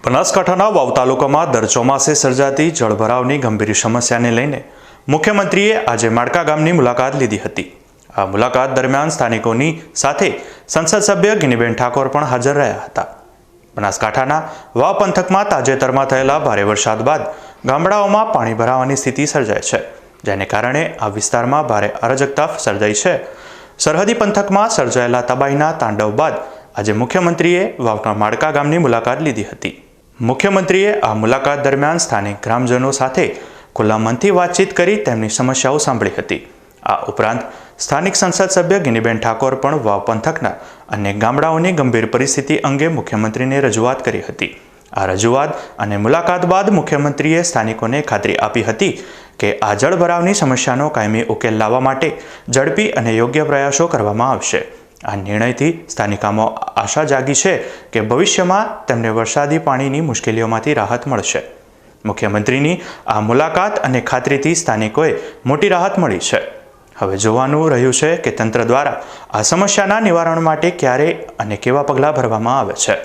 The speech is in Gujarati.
બનાસકાંઠાના વાવ તાલુકામાં દર ચોમાસે સર્જાતી જળભરાવની ગંભીર સમસ્યાને લઈને મુખ્યમંત્રીએ આજે માડકા ગામની મુલાકાત લીધી હતી। આ મુલાકાત દરમિયાન સ્થાનિકોની સાથે સંસદ સભ્ય ગિનીબેન ઠાકોર પણ હાજર રહ્યા હતા। બનાસકાંઠાના વાવ પંથકમાં તાજેતરમાં થયેલા ભારે વરસાદ બાદ ગામડાઓમાં પાણી ભરાવાની સ્થિતિ સર્જાઈ છે, જેને કારણે આ વિસ્તારમાં ભારે અરાજકતા સર્જાઈ છે। સરહદી પંથકમાં સર્જાયેલા તબાહીના તાંડવ બાદ આજે મુખ્યમંત્રીએ વાવના માડકા ગામની મુલાકાત લીધી હતી। મુખ્યમંત્રીએ આ મુલાકાત દરમિયાન સ્થાનિક ગ્રામજનો સાથે ખુલ્લા મનથી વાતચીત કરી તેમની સમસ્યાઓ સાંભળી હતી। આ ઉપરાંત સ્થાનિક સંસદ સભ્ય ગિનીબેન ઠાકોર પણ વાવ પંથકના અન્ય ગામડાઓની ગંભીર પરિસ્થિતિ અંગે મુખ્યમંત્રીને રજૂઆત કરી હતી। આ રજૂઆત અને મુલાકાત બાદ મુખ્યમંત્રીએ સ્થાનિકોને ખાતરી આપી હતી કે આ જળભરાવની સમસ્યાનો કાયમી ઉકેલ લાવવા માટે ઝડપી અને યોગ્ય પ્રયાસો કરવામાં આવશે। આ નિર્ણયથી સ્થાનિકોમાં આશા જાગી છે કે ભવિષ્યમાં તેમને વરસાદી પાણીની મુશ્કેલીઓમાંથી રાહત મળશે। મુખ્યમંત્રીની આ મુલાકાત અને ખાતરીથી સ્થાનિકોએ મોટી રાહત મળી છે। હવે જોવાનું રહ્યું છે કે તંત્ર દ્વારા આ સમસ્યાના નિવારણ માટે ક્યારે અને કેવા પગલાં ભરવામાં આવે છે।